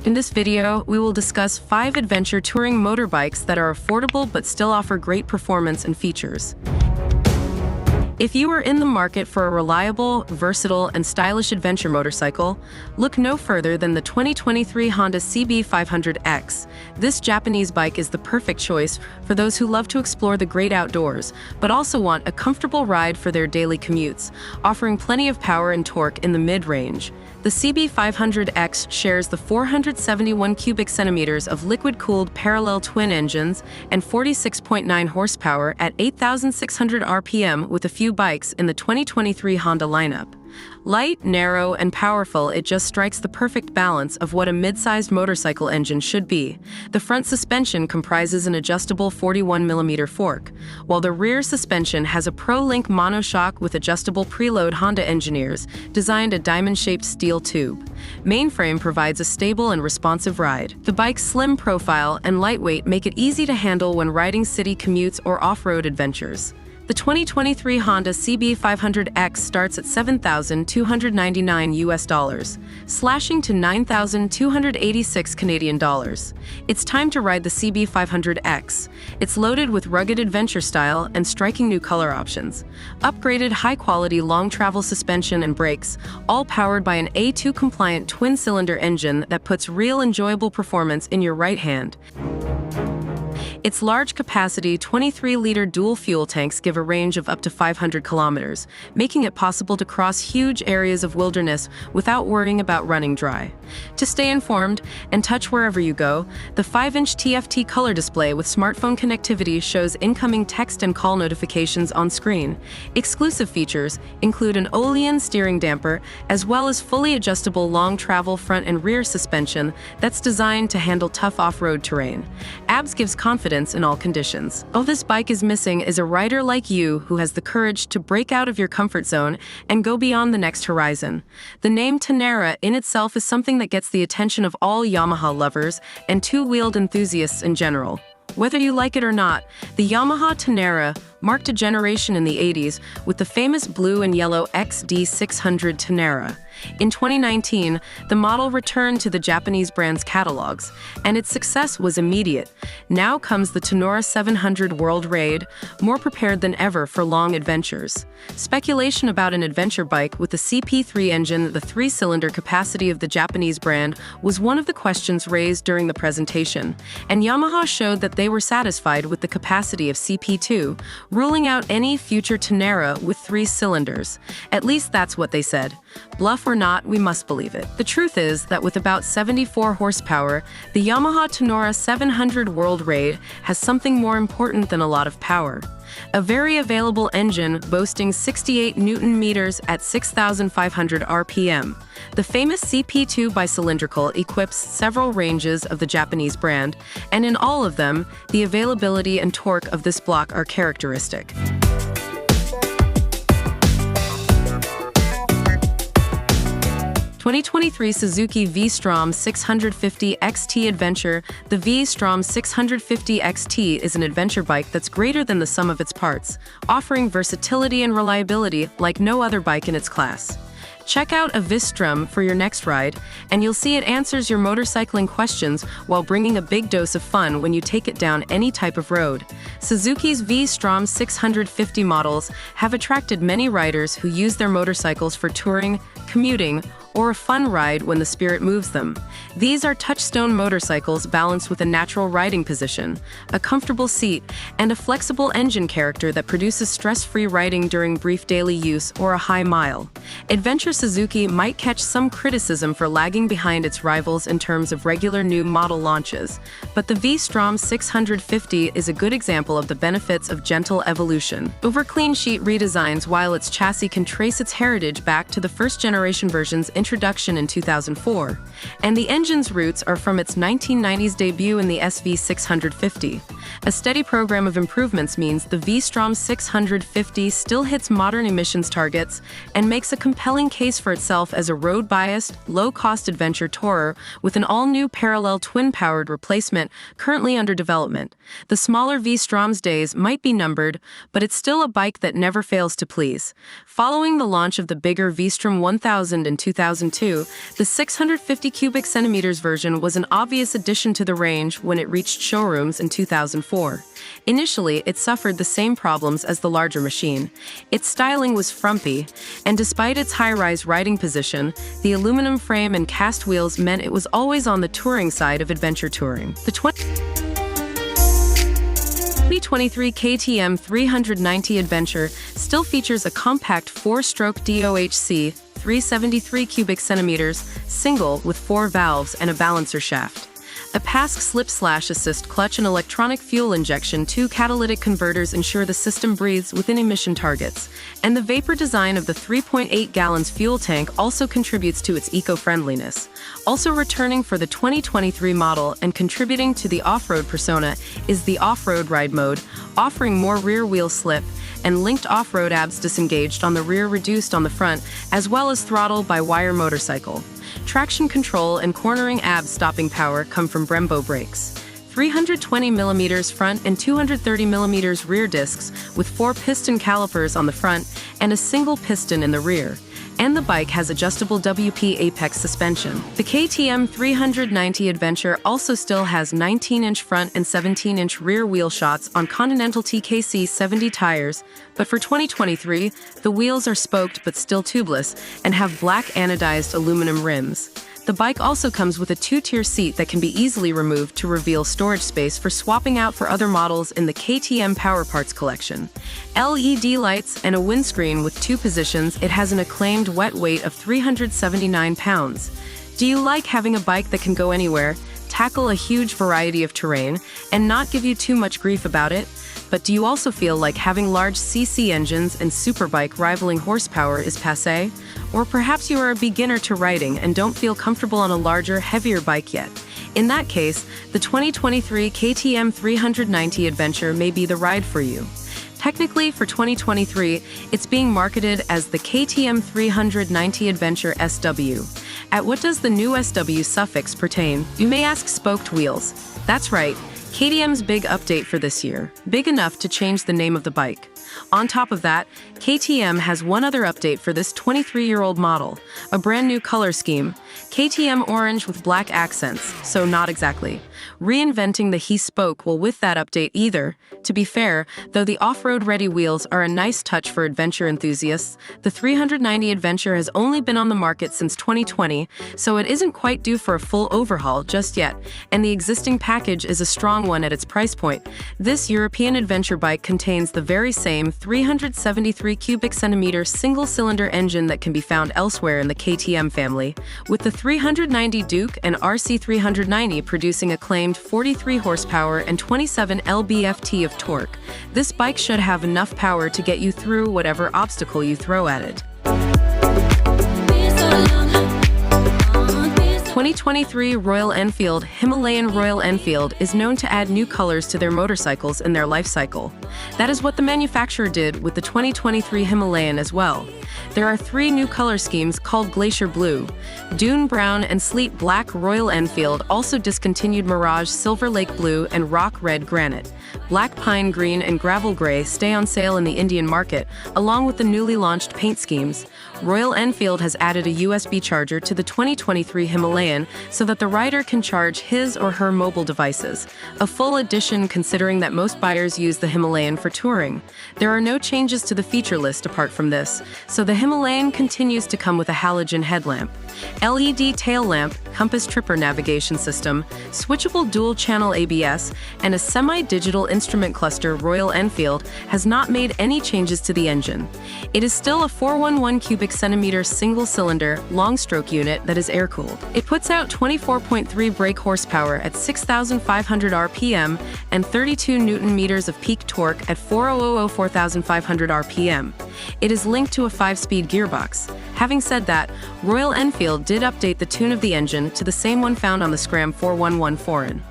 In this video, we will discuss 5 adventure touring motorbikes that are affordable but still offer great performance and features. If you are in the market for a reliable, versatile, and stylish adventure motorcycle, look no further than the 2023 Honda CB500X. This Japanese bike is the perfect choice for those who love to explore the great outdoors, but also want a comfortable ride for their daily commutes, offering plenty of power and torque in the mid-range. The CB500X shares the 471 cubic centimeters of liquid-cooled parallel twin engines and 46.9 horsepower at 8,600 RPM with a few bikes in the 2023 Honda lineup. Light, narrow, and powerful, it just strikes the perfect balance of what a mid-sized motorcycle engine should be. The front suspension comprises an adjustable 41mm fork, while the rear suspension has a Pro-Link monoshock with adjustable preload. Honda engineers designed a diamond-shaped steel tube. Mainframe provides a stable and responsive ride. The bike's slim profile and lightweight make it easy to handle when riding city commutes or off-road adventures. The 2023 Honda CB500X starts at $7,299 slashing to $9,286 Canadian dollars. It's time to ride the CB500X. It's loaded with rugged adventure style and striking new color options. Upgraded high-quality long-travel suspension and brakes, all powered by an A2-compliant twin-cylinder engine that puts real enjoyable performance in your right hand. Its large-capacity 23-liter dual-fuel tanks give a range of up to 500 kilometers, making it possible to cross huge areas of wilderness without worrying about running dry. To stay informed and touch wherever you go, the 5-inch TFT color display with smartphone connectivity shows incoming text and call notifications on screen. Exclusive features include an Olean steering damper, as well as fully adjustable long-travel front and rear suspension that's designed to handle tough off-road terrain. ABS gives confidence in all conditions. All this bike is missing is a rider like you who has the courage to break out of your comfort zone and go beyond the next horizon. The name Tenere in itself is something that gets the attention of all Yamaha lovers and two-wheeled enthusiasts in general. Whether you like it or not, the Yamaha Tenere marked a generation in the 80s with the famous blue and yellow XD600 Tenere. In 2019, the model returned to the Japanese brand's catalogs, and its success was immediate. Now comes the Tenere 700 World Raid, more prepared than ever for long adventures. Speculation about an adventure bike with the CP3 engine, the 3-cylinder capacity of the Japanese brand, was one of the questions raised during the presentation, and Yamaha showed that they were satisfied with the capacity of CP2, ruling out any future Tenere with 3 cylinders. At least that's what they said. Bluff or not, we must believe it. The truth is that with about 74 horsepower, the Yamaha Tenere 700 World Raid has something more important than a lot of power. A very available engine boasting 68 Nm at 6,500 RPM. The famous CP2 bicylindrical equips several ranges of the Japanese brand, and in all of them, the availability and torque of this block are characteristic. 2023 Suzuki V-STROM 650 XT Adventure. The V-STROM 650 XT is an adventure bike that's greater than the sum of its parts, offering versatility and reliability like no other bike in its class. Check out a V-STROM for your next ride, and you'll see it answers your motorcycling questions while bringing a big dose of fun when you take it down any type of road. Suzuki's V-STROM 650 models have attracted many riders who use their motorcycles for touring, commuting, or a fun ride when the spirit moves them. These are touchstone motorcycles balanced with a natural riding position, a comfortable seat, and a flexible engine character that produces stress-free riding during brief daily use or a high mile. Adventure Suzuki might catch some criticism for lagging behind its rivals in terms of regular new model launches, but the V-STROM 650 is a good example of the benefits of gentle evolution. Over clean sheet redesigns, while its chassis can trace its heritage back to the first-generation version's introduction in 2004, and the engine's roots are from its 1990s debut in the SV650. A steady program of improvements means the V-STROM 650 still hits modern emissions targets and makes a compelling case for itself as a road-biased, low-cost adventure tourer with an all-new parallel twin-powered replacement currently under development. The smaller V-STROM's days might be numbered, but it's still a bike that never fails to please. Following the launch of the bigger V-STROM 1000 in 2000, 2002, the 650 cubic centimeters version was an obvious addition to the range when it reached showrooms in 2004. Initially, it suffered the same problems as the larger machine. Its styling was frumpy, and despite its high-rise riding position, the aluminum frame and cast wheels meant it was always on the touring side of adventure touring. The 2023 KTM 390 Adventure still features a compact 4-stroke DOHC 373 cubic centimeters single with 4 valves and a balancer shaft. A PASC slip/assist clutch and electronic fuel injection, 2 catalytic converters ensure the system breathes within emission targets, and the vapor design of the 3.8 gallons fuel tank also contributes to its eco-friendliness. Also returning for the 2023 model and contributing to the off-road persona is the off-road ride mode, offering more rear wheel slip and linked off-road ABS disengaged on the rear, reduced on the front, as well as throttle-by-wire motorcycle. Traction control and cornering ABS stopping power come from Brembo brakes. 320mm front and 230mm rear discs with 4 piston calipers on the front and a single piston in the rear. And the bike has adjustable WP Apex suspension. The KTM 390 Adventure also still has 19-inch front and 17-inch rear wheel shots on Continental TKC 70 tires, but for 2023, the wheels are spoked but still tubeless and have black anodized aluminum rims. The bike also comes with a 2-tier seat that can be easily removed to reveal storage space for swapping out for other models in the KTM Power Parts collection. LED lights and a windscreen with 2 positions, it has an acclaimed wet weight of 379 pounds. Do you like having a bike that can go anywhere, tackle a huge variety of terrain, and not give you too much grief about it? But do you also feel like having large CC engines and superbike rivaling horsepower is passé? Or perhaps you are a beginner to riding and don't feel comfortable on a larger, heavier bike yet. In that case, the 2023 KTM 390 Adventure may be the ride for you. Technically, for 2023, it's being marketed as the KTM 390 Adventure SW. At what does the new SW suffix pertain? You may ask. Spoked wheels. That's right. KTM's big update for this year, big enough to change the name of the bike. On top of that, KTM has one other update for this 23-year-old model, a brand new color scheme, KTM orange with black accents, so not exactly reinventing the he spoke well with that update either. To be fair, though the off-road ready wheels are a nice touch for adventure enthusiasts, the 390 Adventure has only been on the market since 2020, so it isn't quite due for a full overhaul just yet, and the existing package is a strong one at its price point. This European adventure bike contains the very same 373 cubic centimeter single-cylinder engine that can be found elsewhere in the KTM family, with the 390 Duke and RC 390 producing a claimed 43 horsepower and 27 lb-ft of torque. This bike should have enough power to get you through whatever obstacle you throw at it. 2023 Royal Enfield Himalayan Royal Enfield is known to add new colors to their motorcycles in their life cycle. That is what the manufacturer did with the 2023 Himalayan as well. There are 3 new color schemes called Glacier Blue, Dune Brown, and Sleet Black. Royal Enfield also discontinued Mirage Silver Lake Blue and Rock Red Granite. Black Pine Green and Gravel Gray stay on sale in the Indian market, along with the newly launched paint schemes. Royal Enfield has added a USB charger to the 2023 Himalayan so that the rider can charge his or her mobile devices. A full addition considering that most buyers use the Himalayan for touring. There are no changes to the feature list apart from this, so the Himalayan continues to come with a halogen headlamp, LED tail lamp, compass tripper navigation system, switchable dual-channel ABS, and a semi-digital instrument cluster. Royal Enfield has not made any changes to the engine. It is still a 411 cubic centimeter single-cylinder, long-stroke unit that is air-cooled. It puts out 24.3 brake horsepower at 6,500 RPM and 32 Newton-meters of peak torque at 4,500 RPM. It is linked to a 5-speed gearbox. Having said that, Royal Enfield did update the tune of the engine to the same one found on the Scram 411 Foreign.